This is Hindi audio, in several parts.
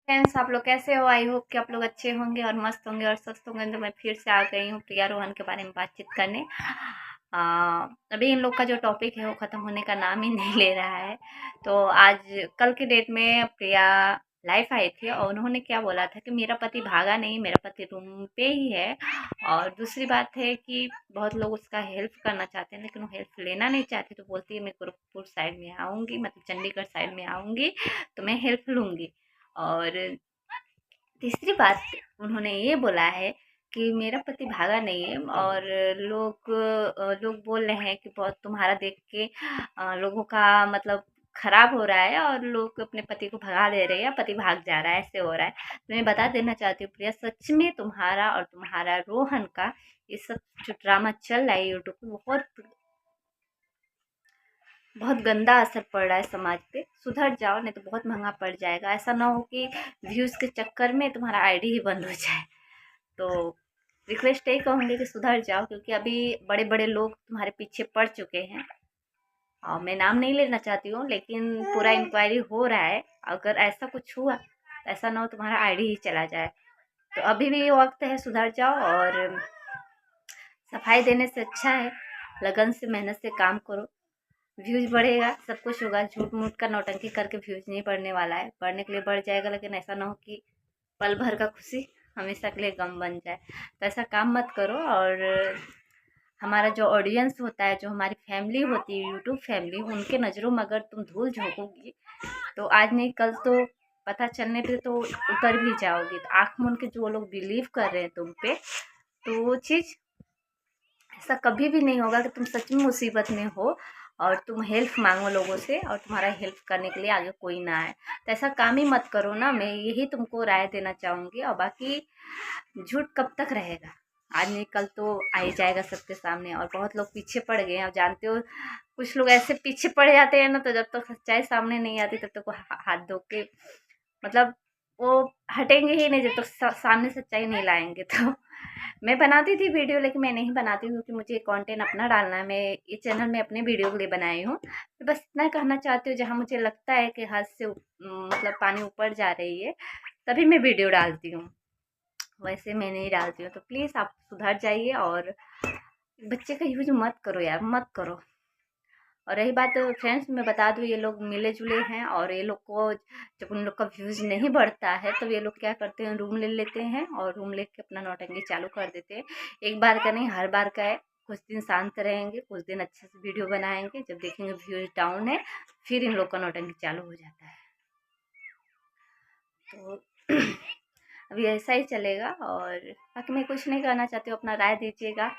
फ्रेंड्स, आप लोग कैसे हो? आई होप कि आप लोग अच्छे होंगे और मस्त होंगे और स्वस्थ होंगे। तो मैं फिर से आ गई हूँ प्रिया रोहन के बारे में बातचीत करने। अभी इन लोग का जो टॉपिक है वो ख़त्म होने का नाम ही नहीं ले रहा है। तो आज कल के डेट में प्रिया लाइफ आई थी और उन्होंने क्या बोला था कि मेरा पति भागा नहीं, मेरा पति रूम पे ही है। और दूसरी बात है कि बहुत लोग उसका हेल्प करना चाहते हैं लेकिन वो हेल्प लेना नहीं चाहती, तो बोलती है मैं गोरखपुर साइड में आऊँगी, मतलब चंडीगढ़ साइड में आऊँगी तो मैं हेल्प लूँगी। और तीसरी बात उन्होंने ये बोला है कि मेरा पति भागा नहीं है। और लोग बोल रहे हैं कि बहुत तुम्हारा देख के लोगों का मतलब खराब हो रहा है और लोग अपने पति को भगा दे रहे हैं, पति भाग जा रहा है, ऐसे हो रहा है। तो मैं बता देना चाहती हूँ प्रिया, सच में तुम्हारा और तुम्हारा रोहन का ये सब जो ड्रामा चल रहा है यूट्यूब पे, बहुत बहुत गंदा असर पड़ रहा है समाज पे। सुधर जाओ, नहीं तो बहुत महंगा पड़ जाएगा। ऐसा ना हो कि व्यूज़ के चक्कर में तुम्हारा आईडी ही बंद हो जाए। तो रिक्वेस्ट यही कहूँगी कि सुधर जाओ, क्योंकि अभी बड़े बड़े लोग तुम्हारे पीछे पड़ चुके हैं। और मैं नाम नहीं लेना चाहती हूँ लेकिन पूरा इंक्वायरी हो रहा है। अगर ऐसा कुछ हुआ तो ऐसा ना हो तुम्हारा आईडी ही चला जाए। तो अभी भी वक्त है, सुधर जाओ। और सफाई देने से अच्छा है लगन से मेहनत से काम करो, व्यूज बढ़ेगा, सब कुछ होगा। झूठ मूठ का नौटंकी करके व्यूज नहीं बढ़ने वाला है, बढ़ने के लिए बढ़ जाएगा लेकिन ऐसा ना हो कि पल भर का खुशी हमेशा के लिए गम बन जाए। तो ऐसा काम मत करो। और हमारा जो ऑडियंस होता है, जो हमारी फैमिली होती है, यूट्यूब फैमिली, उनके नज़रों में अगर तुम धूल झोंकोगी तो आज नहीं कल तो पता चलने पे तो उतर भी जाओगी। तो आँख मूंद के जो लोग बिलीव कर रहे हैं तुम पे, तो वो चीज़ ऐसा कभी भी नहीं होगा कि तुम सच में मुसीबत में हो और तुम हेल्प मांगो लोगों से और तुम्हारा हेल्प करने के लिए आगे कोई ना आए। तो ऐसा काम ही मत करो ना, मैं यही तुमको राय देना चाहूँगी। और बाकी झूठ कब तक रहेगा, आज नहीं कल तो आ ही जाएगा सबके सामने। और बहुत लोग पीछे पड़ गए हैं, और जानते हो कुछ लोग ऐसे पीछे पड़ जाते हैं ना, तो जब तक सच्चाई सामने नहीं आती तब तक वो हाथ धो के मतलब वो हटेंगे ही नहीं जब तक सामने सच्चाई नहीं लाएंगे। तो मैं बनाती थी वीडियो लेकिन मैं नहीं बनाती हूँ क्योंकि मुझे कंटेंट अपना डालना है। मैं ये चैनल में अपने वीडियो के लिए बनाई हूँ। तो बस इतना कहना चाहती हूँ, जहाँ मुझे लगता है कि हद से मतलब पानी ऊपर जा रही है तभी मैं वीडियो डालती हूँ, वैसे मैं नहीं डालती हूँ। तो प्लीज़ आप सुधर जाइए और बच्चे का यूज मत करो यार, मत करो। और रही बात फ्रेंड्स, मैं बता दूँ ये लोग मिले जुले हैं और ये लोग को जब उन लोग का व्यूज़ नहीं बढ़ता है तो ये लोग क्या करते हैं, रूम ले लेते हैं और रूम लेके अपना नौटंकी चालू कर देते हैं। एक बार का नहीं, हर बार का है। कुछ दिन शांत रहेंगे, कुछ दिन अच्छे से वीडियो बनाएंगे, जब देखेंगे व्यूज़ डाउन है फिर इन लोग का नौटंकी चालू हो जाता है। तो अभी ऐसा ही चलेगा। और बाकी मैं कुछ नहीं कहना चाहती हूँ, अपना राय दीजिएगा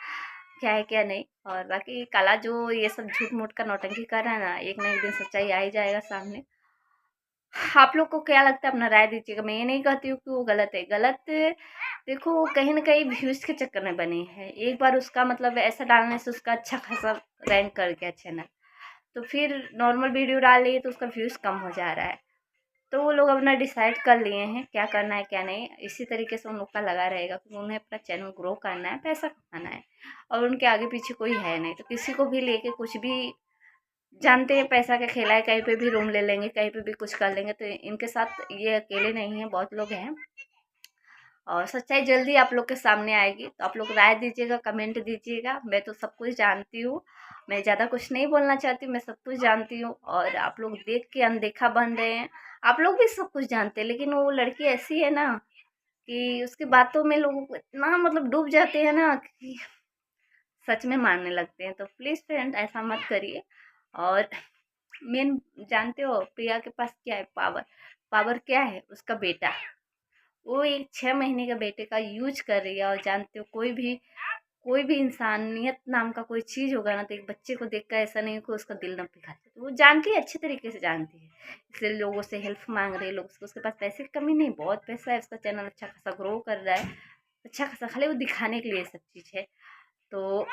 क्या है क्या नहीं। और बाकी काला जो ये सब झूठ मूठ का नौटंकी कर रहा है ना, एक ना एक दिन सच्चाई आ ही जाएगा सामने। आप लोग को क्या लगता है, अपना राय दीजिएगा। मैं ये नहीं कहती हूँ कि वो गलत है, गलत देखो वो कहीं ना कहीं व्यूज़ के चक्कर में बनी है। एक बार उसका मतलब ऐसा डालने से उसका अच्छा खासा रैंक कर गया चैनल, तो फिर नॉर्मल वीडियो डाल रही है तो उसका व्यूज़ कम हो जा रहा है। तो वो लोग अपना डिसाइड कर लिए हैं क्या करना है क्या नहीं। इसी तरीके से उन लोग का लगा रहेगा क्योंकि उन्हें अपना चैनल ग्रो करना है, पैसा कमाना है और उनके आगे पीछे कोई है नहीं। तो किसी को भी लेके कुछ भी, जानते हैं पैसा का खेला है, कहीं पे भी रूम ले लेंगे, कहीं पे भी कुछ कर लेंगे। तो इनके साथ ये अकेले नहीं हैं, बहुत लोग हैं और सच्चाई जल्दी आप लोग के सामने आएगी। तो आप लोग राय दीजिएगा, कमेंट दीजिएगा। मैं तो सब कुछ जानती हूँ, मैं ज़्यादा कुछ नहीं बोलना चाहती हूँ, मैं सब कुछ जानती हूँ। और आप लोग देख के अनदेखा बन रहे हैं, आप लोग भी सब कुछ जानते हैं लेकिन वो लड़की ऐसी है ना कि उसकी बातों में लोगों को इतना मतलब डूब जाते हैं ना कि सच में मानने लगते हैं। तो प्लीज़ फ्रेंड ऐसा मत करिए। और मेन जानते हो प्रिया के पास क्या है, पावर। पावर क्या है, उसका बेटा। वो एक 6 महीने का बेटे का यूज कर रही है। और जानते हो कोई भी इंसानियत नाम का कोई चीज़ होगा ना, तो एक बच्चे को देख कर ऐसा नहीं कि उसका दिल न पिघलता। तो वो जानती है, अच्छे तरीके से जानती है, इसलिए लोगों से हेल्प मांग रही है। लोग उसके पास पैसे की कमी नहीं, बहुत पैसा है, उसका चैनल अच्छा खासा ग्रो कर रहा है, अच्छा खासा, खाली वो दिखाने के लिए सब चीज़ है। तो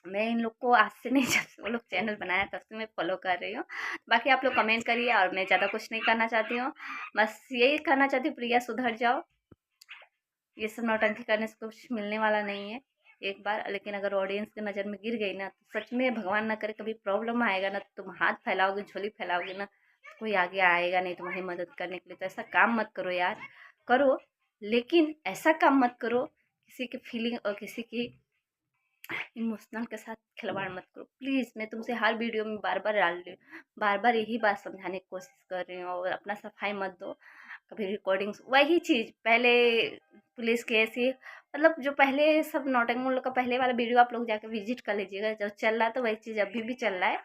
मैं इन लोग को आज से नहीं, जब से वो लोग चैनल बनाया तब से मैं फॉलो कर रही हूँ। बाकी आप लोग कमेंट करिए और मैं ज़्यादा कुछ नहीं करना चाहती हूँ, बस यही कहना चाहती हूँ, प्रिया सुधर जाओ। ये सब नौटंकी करने से कुछ मिलने वाला नहीं है एक बार, लेकिन अगर ऑडियंस के नज़र में गिर गई ना तो सच में भगवान ना करे कभी प्रॉब्लम आएगा ना, तो तुम हाथ फैलाओगे, झोली फैलाओगे ना, कोई आगे आएगा नहीं तुम्हारी मदद करने के लिए। तो ऐसा काम मत करो यार, करो लेकिन ऐसा काम मत करो किसी की फीलिंग और किसी की इमोशनल के साथ खिलवाड़ मत करो प्लीज़। मैं तुमसे हर वीडियो में बार बार डाल रही हूँ, बार बार यही बात समझाने की कोशिश कर रही हूँ। और अपना सफाई मत दो कभी रिकॉर्डिंग्स, वही चीज़ पहले पुलिस केस ही, मतलब जो पहले सब नौटंकी लोग का पहले वाला वीडियो आप लोग जाकर विजिट कर लीजिएगा, जो चल रहा था वही चीज़ अभी भी चल रहा है।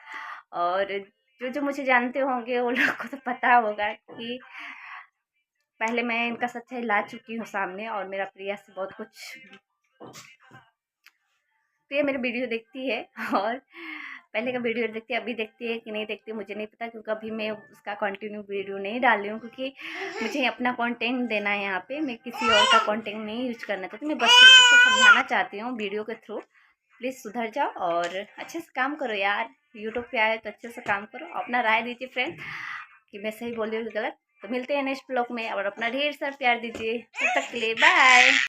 और जो जो मुझे जानते होंगे वो लोग को तो पता होगा कि पहले मैं इनका सच्चाई ला चुकी हूँ सामने, और मेरा प्रिया से बहुत कुछ, प्रिया मेरी वीडियो देखती है और पहले का वीडियो देखती है, अभी देखती है कि नहीं देखती है मुझे नहीं पता, क्योंकि अभी मैं उसका कंटिन्यू वीडियो नहीं डाल रही हूँ, क्योंकि मुझे अपना कंटेंट देना है यहाँ पे, मैं किसी और का कंटेंट नहीं यूज करना चाहती। मैं बस उसको समझाना चाहती हूँ वीडियो के थ्रू, प्लीज़ सुधर जाओ और अच्छे से काम करो यार। यूट्यूब पे आए तो अच्छे से काम करो, अपना राय दीजिए फ्रेंड कि मैं सही बोल रही हूँ कि गलत। तो मिलते हैं नेक्स्ट ब्लॉग में, और अपना ढेर सारा प्यार दीजिए। तब तक के लिए बाय।